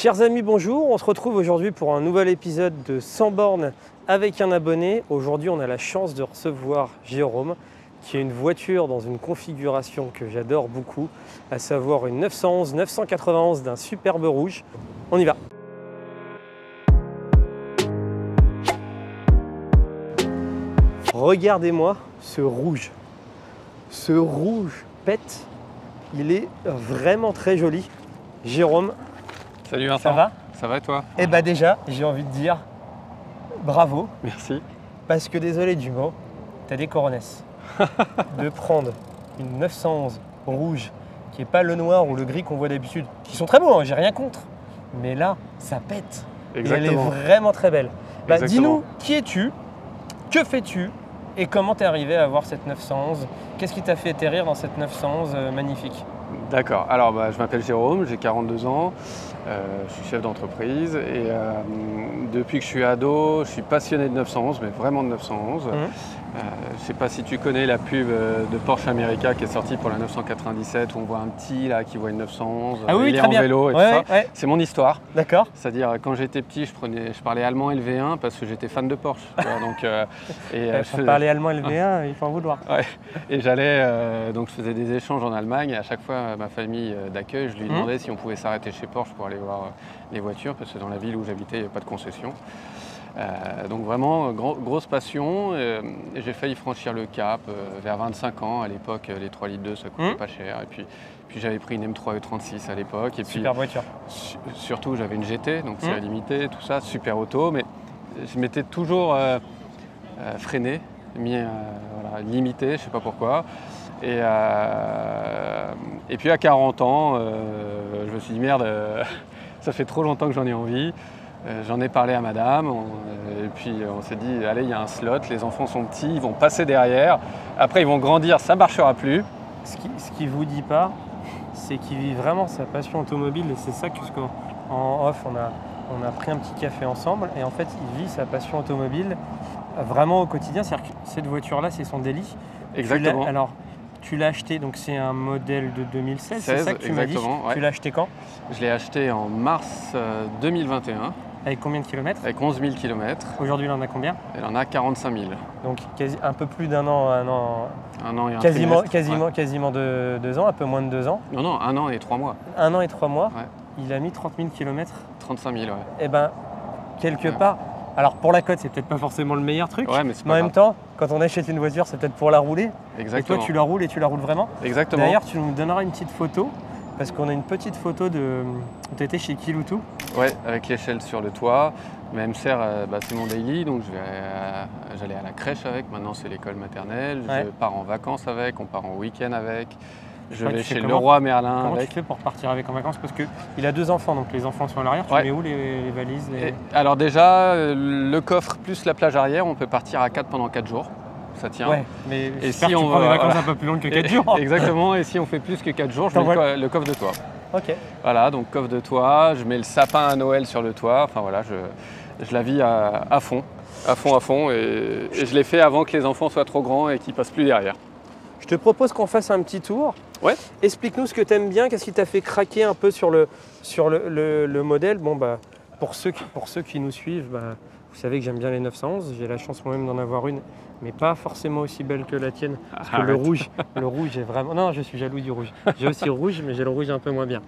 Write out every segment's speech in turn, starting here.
Chers amis, bonjour. On se retrouve aujourd'hui pour un nouvel épisode de 100 bornes avec un abonné. Aujourd'hui, on a la chance de recevoir Jérôme, qui a une voiture dans une configuration que j'adore beaucoup, à savoir une 911-991 d'un superbe rouge. On y va. Regardez-moi ce rouge. Ce rouge pète. Il est vraiment très joli. Jérôme, salut Vincent. ça va? Ça va et toi? Eh bien déjà, j'ai envie de dire bravo. Merci. Parce que désolé du mot, t'as des coronesses. De prendre une 911 rouge, qui n'est pas le noir ou le gris qu'on voit d'habitude, qui sont très beaux, hein, j'ai rien contre. Mais là, ça pète. Exactement. Et elle est vraiment très belle. Bah, Exactement. dis-nous, qui es-tu? Que fais-tu? Et comment t'es arrivé à avoir cette 911? Qu'est-ce qui t'a fait atterrir dans cette 911 magnifique? D'accord. Alors, je m'appelle Jérôme, j'ai 42 ans, je suis chef d'entreprise et depuis que je suis ado, je suis passionné de 911, mais vraiment de 911. Je ne sais pas si tu connais la pub de Porsche America qui est sortie pour la 997 où on voit un petit là qui voit une 911, Ah oui, il est très en bien. vélo et Ouais, tout ça. ouais. C'est mon histoire. D'accord. C'est-à-dire quand j'étais petit, je parlais allemand LV1 parce que j'étais fan de Porsche. Tu vois, donc, Pour parler allemand LV1, il faut en vouloir. Ouais. Et j'allais, donc je faisais des échanges en Allemagne et à chaque fois ma famille d'accueil, je lui demandais si on pouvait s'arrêter chez Porsche pour aller voir les voitures parce que dans la ville où j'habitais, il n'y a pas de concession. Donc vraiment grosse passion. J'ai failli franchir le cap vers 25 ans. À l'époque, les 3 litres 2 ça coûtait pas cher. Et puis j'avais pris une M3 E36 à l'époque. Et Super puis voiture. surtout j'avais une GT, donc série limitée, tout ça, super auto. Mais je m'étais toujours freiné, limité, je ne sais pas pourquoi. Et puis à 40 ans, je me suis dit merde, ça fait trop longtemps que j'en ai envie. J'en ai parlé à madame, et puis on s'est dit, allez, il y a un slot, les enfants sont petits, ils vont passer derrière, après ils vont grandir, ça ne marchera plus. Ce qui vous dit pas, c'est qu'il vit vraiment sa passion automobile, et c'est ça que en off, on a pris un petit café ensemble, et en fait, il vit sa passion automobile vraiment au quotidien, c'est-à-dire que cette voiture-là, c'est son délit. Exactement. Alors, tu l'as acheté, donc c'est un modèle de 2016, c'est ça que tu m'as dit? Ouais. Tu l'as acheté quand? Je l'ai acheté en mars 2021. Avec combien de kilomètres? Avec 11 000 km. Aujourd'hui, il en a combien? Elle en a 45 000. Donc un peu plus d'un an, Un an et un quasiment, trimestre. quasiment 2 ans, un peu moins de 2 ans. Non, 1 an et 3 mois. 1 an et 3 mois, Ouais. il a mis 30 000 km. 35 000, ouais. Eh ben, quelque part, alors pour la cote, c'est peut-être pas forcément le meilleur truc, Ouais, mais c'est mais en pas même grave. temps, quand on achète une voiture, c'est peut-être pour la rouler. Exactement. Et toi, tu la roules et tu la roules vraiment. Exactement. D'ailleurs, tu nous donneras une petite photo, parce qu'on a une petite photo de... Tu étais chez Kiloutou. Ouais, avec l'échelle sur le toit. Mais elle me sert, c'est mon daily, donc j'allais à la crèche avec, maintenant c'est l'école maternelle, Ouais. je pars en vacances avec, on part en week-end avec, je Ouais, vais tu fais chez comment? Leroy Merlin Comment avec. tu fais pour partir avec en vacances? Parce qu'il a 2 enfants, donc les enfants sont à l'arrière. Tu Ouais. mets où les valises Alors déjà, le coffre plus la plage arrière, on peut partir à 4 pendant 4 jours, ça tient. Ouais, mais Et j'espère si que tu on prends des va- vacances voilà. un peu plus longues que 4 jours. Exactement, et si on fait plus que 4 jours, je mets le coffre de toit. Ok. Voilà, donc coffre de toit, je mets le sapin à Noël sur le toit, enfin voilà, je la vis à fond, et je l'ai fait avant que les enfants soient trop grands et qu'ils passent plus derrière. Je te propose qu'on fasse un petit tour. Ouais. Explique-nous ce que tu aimes bien, qu'est-ce qui t'a fait craquer un peu sur le modèle. Bon, pour ceux qui nous suivent, vous savez que j'aime bien les 911, j'ai la chance moi-même d'en avoir une, mais pas forcément aussi belle que la tienne. Parce que le rouge est vraiment... Non, je suis jaloux du rouge. J'ai aussi le rouge, mais j'ai le rouge un peu moins bien.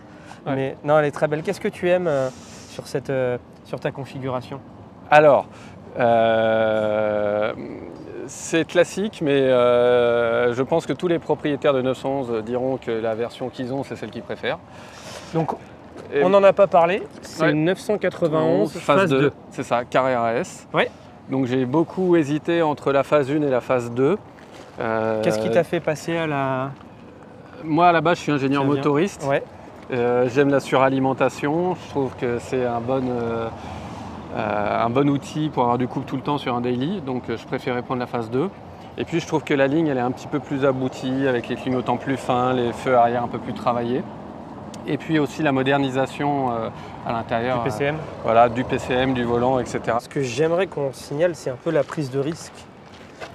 Ouais. Mais non, elle est très belle. Qu'est-ce que tu aimes sur ta configuration? Alors, c'est classique, mais je pense que tous les propriétaires de 911 diront que la version qu'ils ont, c'est celle qu'ils préfèrent. Donc, Et on n'en a pas parlé, c'est Ouais. une 991 phase 2. 2. C'est ça, carré RS. Ouais. Donc j'ai beaucoup hésité entre la phase 1 et la phase 2. Qu'est-ce qui t'a fait passer à la... Moi, à la base, je suis ingénieur Ça vient. motoriste. Ouais. J'aime la suralimentation. Je trouve que c'est un bon outil pour avoir du couple tout le temps sur un daily. Donc, je préférais prendre la phase 2. Et puis, je trouve que la ligne, elle est un petit peu plus aboutie, avec les clignotants plus fins, les feux arrière un peu plus travaillés. Et puis aussi la modernisation à l'intérieur. Du PCM. Voilà, du PCM, du volant, etc. Ce que j'aimerais qu'on signale, c'est un peu la prise de risque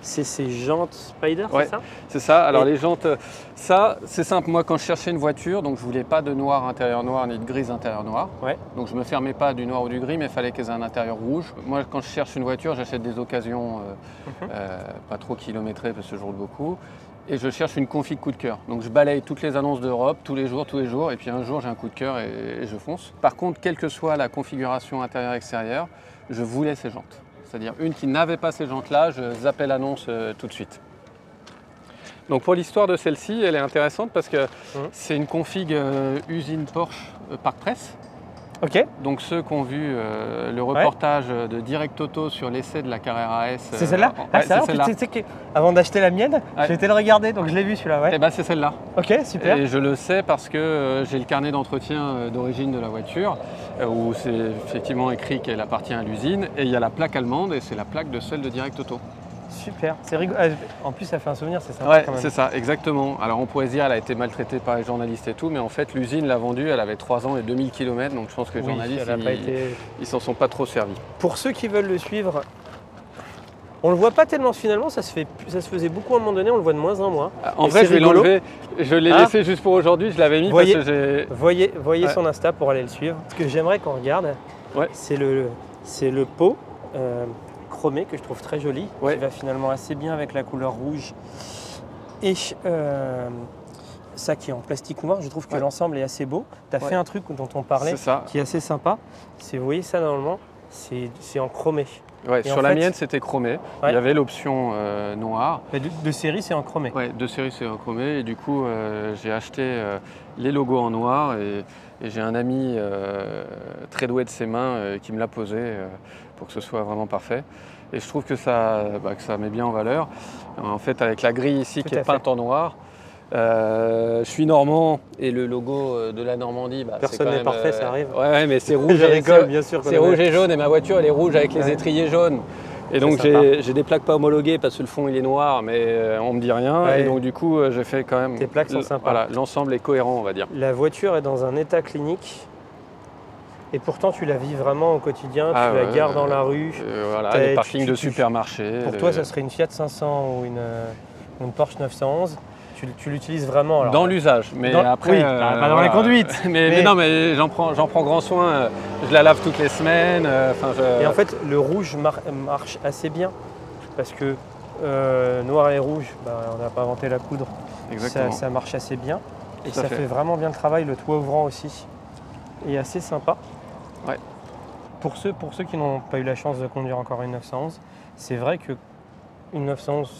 c'est ces jantes Spider, Ouais. c'est ça? C'est ça. Alors Et- les jantes, ça c'est simple. Moi quand je cherchais une voiture, donc je voulais pas de noir intérieur noir ni de gris intérieur noir. Ouais. Donc je me fermais pas du noir ou du gris, mais il fallait qu'elles aient un intérieur rouge. Moi quand je cherche une voiture, j'achète des occasions pas trop kilométrées parce que je roule beaucoup. Et je cherche une config coup de cœur. Donc je balaye toutes les annonces d'Europe tous les jours. Et puis un jour j'ai un coup de cœur et je fonce. Par contre, quelle que soit la configuration intérieure-extérieure, je voulais ces jantes. C'est-à-dire une qui n'avait pas ces jantes-là, je zappais l'annonce tout de suite. Donc pour l'histoire de celle-ci, elle est intéressante parce que c'est une config usine Porsche Parc Presse. Ok. Donc ceux qui ont vu le reportage de Direct Auto sur l'essai de la Carrera S. C'est celle-là? Ouais, c'est celle-là. Tu sais qu'avant d'acheter la mienne, Ouais. j'ai été le regarder, donc je l'ai vu celui-là. Ouais. Et ben c'est celle-là. Ok, super. Et je le sais parce que j'ai le carnet d'entretien d'origine de la voiture où c'est effectivement écrit qu'elle appartient à l'usine et il y a la plaque allemande et c'est la plaque de celle de Direct Auto. Super. C'est rigolo. En plus, ça fait un souvenir, c'est sympa Ouais, quand même. c'est ça, exactement. Alors on pourrait se dire elle a été maltraitée par les journalistes et tout, mais en fait l'usine l'a vendue, elle avait 3 ans et 2000 km, donc je pense que les Oui, journalistes, elle a pas été... ils s'en sont pas trop servis. Pour ceux qui veulent le suivre, on le voit pas tellement finalement, ça se faisait beaucoup à un moment donné, on le voit de moins en moins. En Et vrai, c'est je vais rigolo. l'enlever, je l'ai laissé juste pour aujourd'hui, je l'avais mis Voyez- parce que j'ai... Voyez Ouais. son Insta pour aller le suivre. Ce que j'aimerais qu'on regarde, Ouais. c'est le pot chromé que je trouve très joli, Ouais. qui va finalement assez bien avec la couleur rouge. Et ça qui est en plastique noir, je trouve que Ouais. l'ensemble est assez beau. Tu as Ouais. fait un truc dont on parlait C'est ça. qui est assez sympa. Vous voyez ça normalement, c'est en chromé. Ouais, Et sur en la fait- mienne, c'était chromé. Ouais. Il y avait l'option noire. Mais de série, c'est en chromé. Ouais, de série, c'est chromé. Et du coup, j'ai acheté les logos en noir et j'ai un ami très doué de ses mains qui me l'a posé pour que ce soit vraiment parfait. Et je trouve que ça met bien en valeur. En fait, avec la grille ici Tout qui à est peinte en noir, je suis normand et le logo de la Normandie, c'est Personne quand n'est même, parfait, ça arrive. Ouais, mais c'est rouge. Je rigole, bien sûr. C'est rouge et jaune et ma voiture elle est rouge avec les Ouais. étriers jaunes. Et donc sympa. j'ai des plaques pas homologuées parce que le fond il est noir mais on me dit rien. Ouais. Et donc du coup j'ai fait quand même... Tes plaques sont sympas. Voilà, l'ensemble est cohérent on va dire. La voiture est dans un état clinique et pourtant tu la vis vraiment au quotidien, Ah, tu la ouais, gares dans la rue. Voilà, T'as- les parkings de tu- supermarchés. Pour toi, ça serait une Fiat 500 ou une Porsche 911. Tu l'utilises vraiment alors. Dans l'usage, mais Dans- après... oui, pas dans les conduites. mais non, mais j'en prends grand soin. Je la lave toutes les semaines. Et en fait, le rouge marche assez bien parce que noir et rouge, on n'a pas inventé la poudre. Exactement. Ça marche assez bien et Tout à ça fait. fait vraiment bien le travail. Le toit ouvrant aussi est assez sympa. Ouais. Pour ceux qui n'ont pas eu la chance de conduire encore une 911, c'est vrai que une 911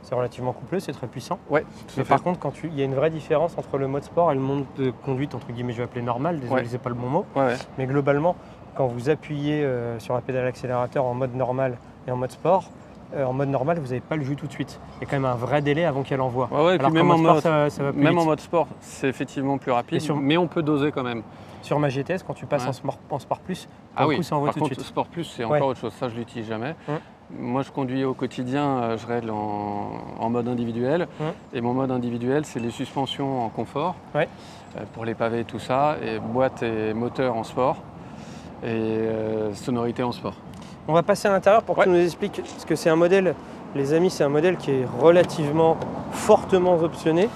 c'est relativement coupleux, c'est très puissant. Ouais, tout Mais à fait. par contre, il y a une vraie différence entre le mode sport et le mode de conduite, entre guillemets, je vais appeler normal, désolé, Ouais. c'est pas le bon mot. Ouais. Mais globalement, quand vous appuyez sur la pédale accélérateur en mode normal et en mode sport, en mode normal, vous n'avez pas le jus tout de suite. Il y a quand même un vrai délai avant qu'elle envoie. Ouais, et puis Alors même qu'en en mode mode, sport, ça va plus même vite. en mode sport, c'est effectivement plus rapide, Et sur- mais on peut doser quand même. Sur ma GTS, quand tu passes Ouais. en sport plus, Ah coup, oui, ça envoie par tout de contre, suite. Sport Plus, c'est Ouais. encore autre chose. Ça, je l'utilise jamais. Ouais. Moi, je conduis au quotidien, je règle en mode individuel. Ouais. Et mon mode individuel, c'est les suspensions en confort, Ouais. pour les pavés et tout ça, et boîte et moteur en sport, et sonorité en sport. On va passer à l'intérieur pour que Ouais. tu nous expliques, parce que c'est un modèle, les amis, c'est un modèle qui est relativement fortement optionné.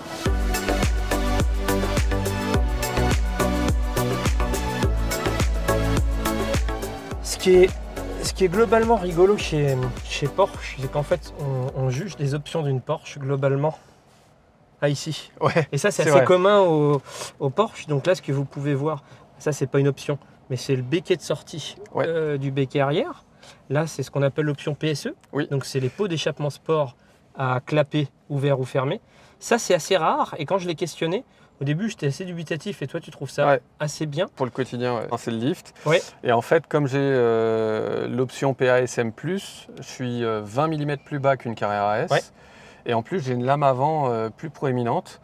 Ce qui est globalement rigolo chez Porsche, c'est qu'en fait, on juge les options d'une Porsche globalement à ici. Ouais. Et ça, c'est C'est assez vrai. commun au Porsche. Donc là, ce que vous pouvez voir, ça, c'est pas une option, mais c'est le béquet de sortie Ouais. du béquet arrière. Là, c'est ce qu'on appelle l'option PSE. Oui. Donc, c'est les pots d'échappement sport à clapper, ouvert ou fermé. Ça, c'est assez rare. Et quand je l'ai questionné, au début, j'étais assez dubitatif. Et toi, tu trouves ça Ouais. assez bien? Pour le quotidien, ouais. C'est le lift. Ouais. Et en fait, comme j'ai l'option PASM+, je suis 20 mm plus bas qu'une Carrera S. Ouais. Et en plus, j'ai une lame avant plus proéminente.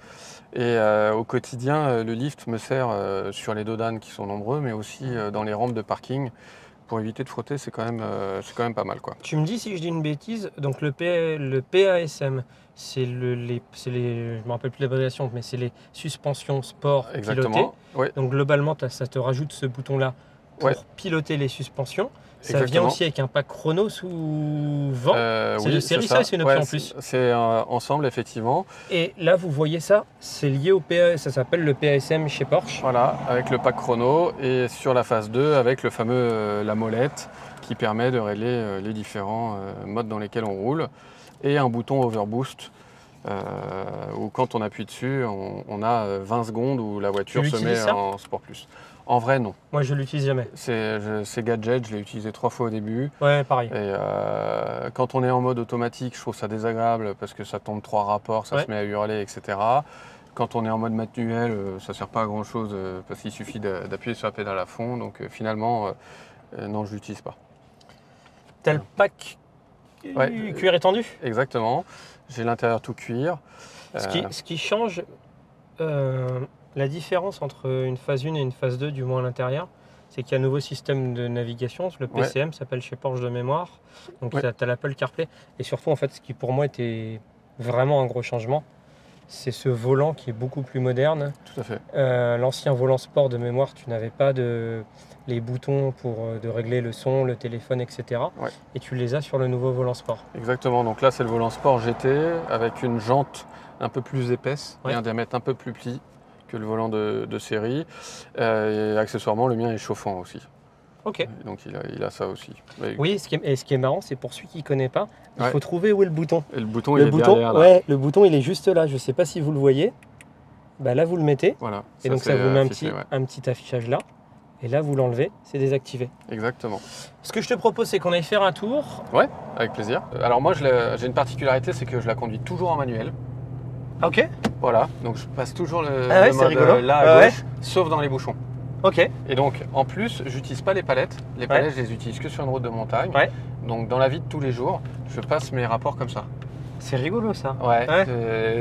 Et au quotidien, le lift me sert sur les dos d'âne qui sont nombreux, mais aussi dans les rampes de parking. Pour éviter de frotter, c'est quand même pas mal, quoi. Tu me dis si je dis une bêtise. Donc, le PASM, c'est je ne me rappelle plus l'abréviation, mais c'est les suspensions sport pilotées. Exactement. Ouais. Donc globalement, ça te rajoute ce bouton-là pour Ouais. piloter les suspensions. Ça vient aussi avec un pack chrono sous vent. C'est oui, de série ça, ou c'est une option en plus? C'est ensemble, effectivement. Et là, vous voyez ça, c'est lié au ça s'appelle le PASM chez Porsche. Voilà, avec le pack chrono et sur la phase 2 avec le fameux la molette qui permet de régler les différents modes dans lesquels on roule et un bouton overboost où quand on appuie dessus, on a 20 secondes où la voiture se met en Sport Plus. En vrai, non. Moi, je l'utilise jamais. C'est gadget, je l'ai utilisé 3 fois au début. Ouais, pareil. Et quand on est en mode automatique, je trouve ça désagréable parce que ça tombe 3 rapports, ça se met à hurler, etc. Quand on est en mode manuel, ça ne sert pas à grand chose parce qu'il suffit d'appuyer sur la pédale à fond. Donc finalement, non, je ne l'utilise pas. T'as le pack cuir étendu? Exactement. J'ai l'intérieur tout cuir. Ce qui change la différence entre une phase 1 et une phase 2, du moins à l'intérieur, c'est qu'il y a un nouveau système de navigation, le PCM s'appelle chez Porsche de mémoire. Donc tu as l'Apple CarPlay. Et surtout, en fait, ce qui pour moi était vraiment un gros changement, c'est ce volant qui est beaucoup plus moderne. Tout à fait. L'ancien volant sport de mémoire, tu n'avais pas les boutons de régler le son, le téléphone, etc. Ouais. Et tu les as sur le nouveau volant sport. Exactement. Donc là, c'est le volant sport GT avec une jante un peu plus épaisse et un diamètre un peu plus petit que le volant de série. Et accessoirement, le mien est chauffant aussi. Ok. Donc il a ça aussi. Oui, ce qui est marrant, c'est pour celui qui ne connaît pas, il faut trouver où est le bouton. Et le bouton, il est derrière là. Ouais, le bouton, il est juste là. Je ne sais pas si vous le voyez. Bah, là, vous le mettez. Voilà. Et donc ça vous met un petit affichage là. Et là, vous l'enlevez, c'est désactivé. Exactement. Ce que je te propose, c'est qu'on aille faire un tour. Ouais, avec plaisir. Alors moi, j'ai une particularité, c'est que je la conduis toujours en manuel. Ok. Voilà, donc je passe toujours le mode là à gauche, sauf dans les bouchons. Ok. Et donc, en plus, j'utilise pas les palettes. Les palettes, je les utilise que sur une route de montagne. Ouais. Donc, dans la vie de tous les jours, je passe mes rapports comme ça. C'est rigolo ça. Ouais.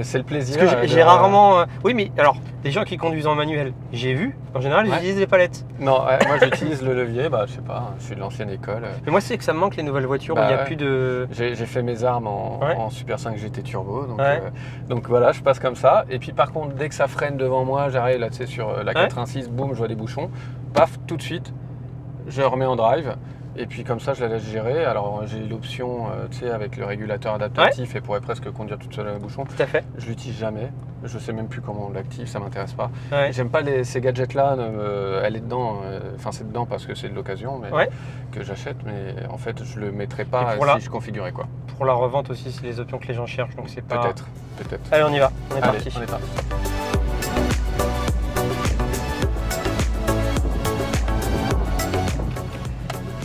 C'est le plaisir. Parce que j'ai rarement. Oui, mais alors, des gens qui conduisent en manuel, j'ai vu, en général, ils utilisent les palettes. Non, moi j'utilise le levier, je sais pas, je suis de l'ancienne école. Mais moi, c'est que ça me manque les nouvelles voitures où il n'y a plus de. J'ai fait mes armes en Super 5 GT Turbo. Donc voilà, je passe comme ça. Et puis par contre, dès que ça freine devant moi, j'arrive là, tu sais, sur la 86, boum, je vois des bouchons. Paf, tout de suite, je remets en drive. Et puis comme ça, je la laisse gérer. Alors j'ai l'option, tu sais, avec le régulateur adaptatif et pourrait presque conduire toute seule le bouchon. Tout à fait. Je l'utilise jamais. Je sais même plus comment on l'active, ça m'intéresse pas. Ouais. J'aime pas ces gadgets-là. Elle est dedans. Enfin, c'est dedans parce que c'est de l'occasion, mais que j'achète. Mais en fait, je le mettrais pas si je configurais quoi. Pour la revente aussi, c'est les options que les gens cherchent, donc c'est pas. Peut-être. Allez, on y va. On est parti. On est parti.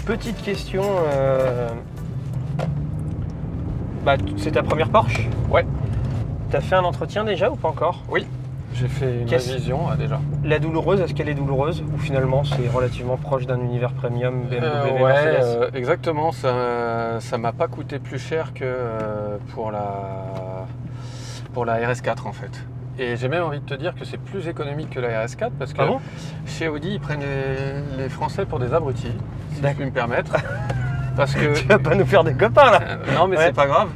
Petite question, c'est ta première Porsche? Ouais. T'as fait un entretien déjà ou pas encore? Oui, j'ai fait une révision déjà. La douloureuse, est-ce qu'elle est douloureuse ou finalement c'est relativement proche d'un univers premium BMW Mercedes? Exactement, ça m'a pas coûté plus cher que pour la RS4 en fait. Et j'ai même envie de te dire que c'est plus économique que la RS4 parce que chez Audi, ils prennent les Français pour des abrutis, si je puis me permettre. Parce que tu vas pas nous faire des copains là. Non mais c'est pas grave.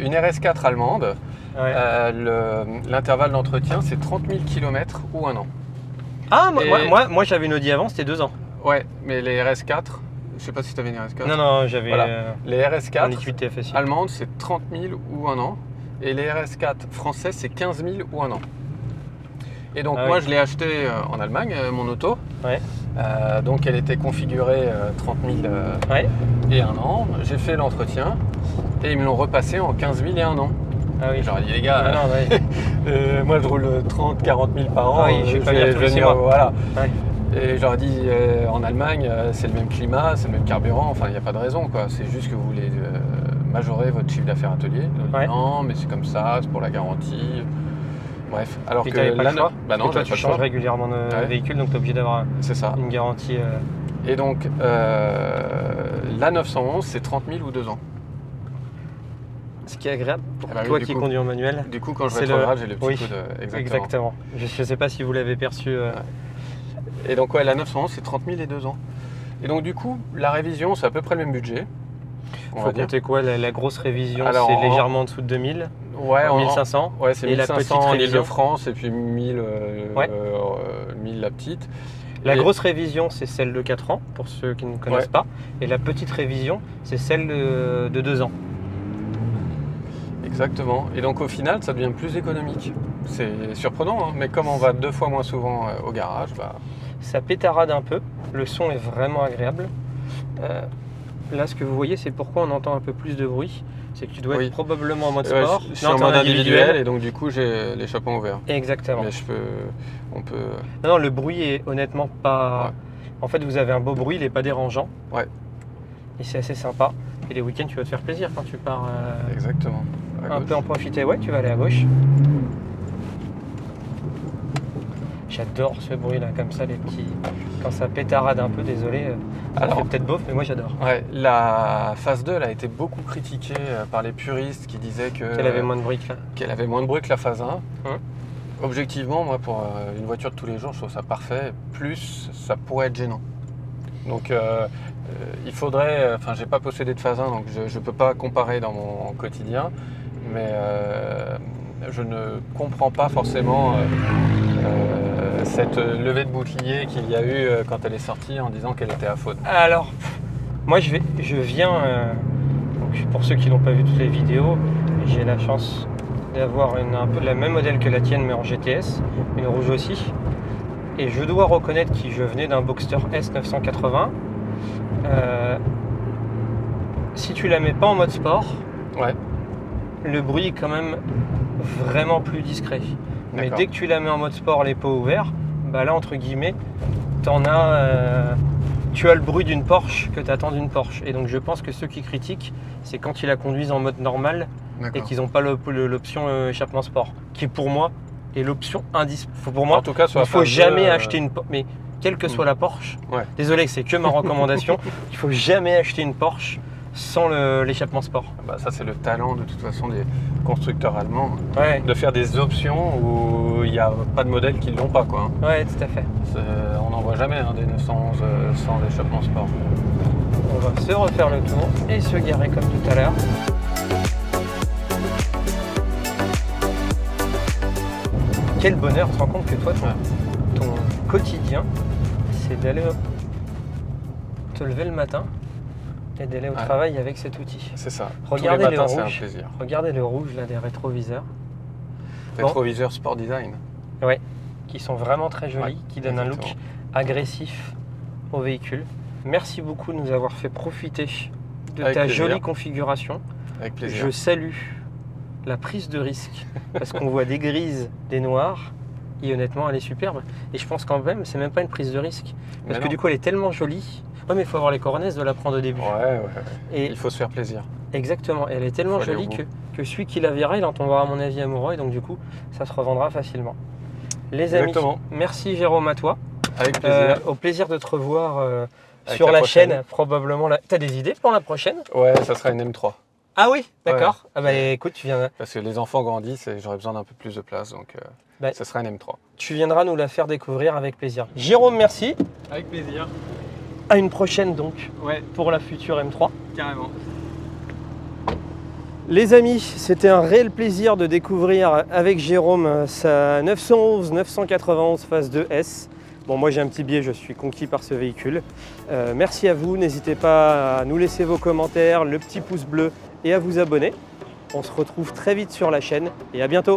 Une RS4 allemande, l'intervalle d'entretien c'est 30 000 km ou 1 an. Ah, moi j'avais une Audi avant, c'était 2 ans. Ouais, mais les RS4, je sais pas si tu avais une RS4. Non, j'avais les RS4 TFSI. allemandes c'est 30 000 ou 1 an. Et les RS4 français, c'est 15 000 ou 1 an. Et donc moi, je l'ai acheté en Allemagne, mon auto. Donc elle était configurée 30 000 et 1 an. J'ai fait l'entretien et ils me l'ont repassé en 15 000 et 1 an. Ah oui. J'aurais dit les gars, moi je roule 30-40 000 par an. Je vais venir, voilà. Et j'aurais dit en Allemagne, c'est le même climat, c'est le même carburant. Enfin, il n'y a pas de raison quoi. C'est juste que vous voulez majorer votre chiffre d'affaires atelier. Non, mais c'est comme ça, c'est pour la garantie. Bref, alors que là, non, toi, tu changes régulièrement de véhicule, donc tu es obligé d'avoir une garantie. Et donc, la 911, c'est 30 000 ou 2 ans. Ce qui est agréable pour toi qui conduis en manuel. Du coup, quand je rétrograde, j'ai le petit coup de. Exactement. Je ne sais pas si vous l'avez perçu. Et donc, la 911, c'est 30 000 et 2 ans. Et donc, du coup, la révision, c'est à peu près le même budget. Il faut compter quoi? La grosse révision, c'est légèrement en dessous de 2000. Ouais, 1500. Ouais, c'est 1500 en Ile-de-France et puis 1000 la petite. La grosse révision, c'est celle de 4 ans, pour ceux qui ne connaissent pas. Et la petite révision, c'est celle de 2 ans. Exactement. Et donc au final, ça devient plus économique. C'est surprenant, hein, mais comme on va 2 fois moins souvent au garage, ça pétarade un peu. Le son est vraiment agréable. Là, ce que vous voyez, c'est pourquoi on entend un peu plus de bruit. C'est que tu dois être probablement en mode sport. Je suis en mode individuel et donc du coup, j'ai l'échappement ouvert. Exactement. Mais on peut... Non, le bruit est honnêtement pas... En fait, vous avez un beau bruit, il n'est pas dérangeant. Ouais. Et c'est assez sympa. Et les week-ends, tu vas te faire plaisir quand tu pars. Exactement. Un peu en profiter. Ouais, tu vas aller à gauche. J'adore ce bruit-là, comme ça, les petits... Quand ça pétarade un peu, désolé, ça fait peut-être beauf, mais moi j'adore. Ouais, la phase 2, elle a été beaucoup critiquée par les puristes qui disaient qu'elle avait moins de bruit que là. Qu'elle avait moins de bruit que la phase 1. Objectivement, moi, pour une voiture de tous les jours, je trouve ça parfait. Plus, ça pourrait être gênant. Donc, il faudrait... Enfin, j'ai pas possédé de phase 1, donc je peux pas comparer dans mon quotidien. Mais je ne comprends pas forcément cette levée de bouclier qu'il y a eu quand elle est sortie en disant qu'elle était à faune. Alors, moi je viens, donc pour ceux qui n'ont pas vu toutes les vidéos, j'ai la chance d'avoir un peu la même modèle que la tienne mais en GTS, une rouge aussi. Et je dois reconnaître que je venais d'un Boxster S980. Si tu la mets pas en mode sport, le bruit est quand même vraiment plus discret. Mais dès que tu la mets en mode sport, les pots ouverts, là entre guillemets, tu as le bruit d'une Porsche que tu attends d'une Porsche. Et donc je pense que ceux qui critiquent, c'est quand ils la conduisent en mode normal et qu'ils n'ont pas l'option échappement sport, qui pour moi est l'option indispensable. Pour moi, en tout cas, il ne faut jamais acheter une Porsche, mais quelle que soit la Porsche, désolé, c'est que ma recommandation, il ne faut jamais acheter une Porsche sans l'échappement sport. Ça, c'est le talent de toute façon des constructeurs allemands, de faire des options où il n'y a pas de modèles qui ne l'ont pas. Ouais, tout à fait. On n'en voit jamais des 911 sans échappement sport. On va se refaire le tour et se garer comme tout à l'heure. Quel bonheur, tu te rends compte que toi, ton quotidien, c'est d'aller te lever le matin et d'aller au travail avec cet outil. C'est ça. Regardez tous les matins, le c'est rouge. un plaisir. Regardez le rouge là des rétroviseurs. Rétroviseurs Sport Design. Ouais, qui sont vraiment très jolis, qui donnent un look agressif au véhicule. Merci beaucoup de nous avoir fait profiter de ta jolie configuration. Avec plaisir. Je salue la prise de risque parce qu'on voit des grises, des noirs. Et honnêtement, elle est superbe. Et je pense quand même, c'est même pas une prise de risque. Parce que du coup, elle est tellement jolie. Ouais, mais il faut avoir les coronets de la prendre au début. Et il faut se faire plaisir. Exactement. Et elle est tellement jolie que celui qui la verra, il en tombera à mon avis amoureux. Et donc du coup, ça se revendra facilement. Les amis, merci Jérôme à toi. Avec plaisir. Au plaisir de te revoir sur la chaîne. Probablement. T'as des idées pour la prochaine? Ouais, ça sera une M3. Ah oui, d'accord. Écoute, tu viens. Parce que les enfants grandissent et j'aurais besoin d'un peu plus de place, donc ça sera une M3. Tu viendras nous la faire découvrir avec plaisir. Jérôme, merci. Avec plaisir. À une prochaine donc, pour la future M3. Carrément. Les amis, c'était un réel plaisir de découvrir avec Jérôme sa 911-991 phase 2S. Bon, moi j'ai un petit biais, je suis conquis par ce véhicule. Merci à vous, n'hésitez pas à nous laisser vos commentaires, le petit pouce bleu et à vous abonner. On se retrouve très vite sur la chaîne et à bientôt.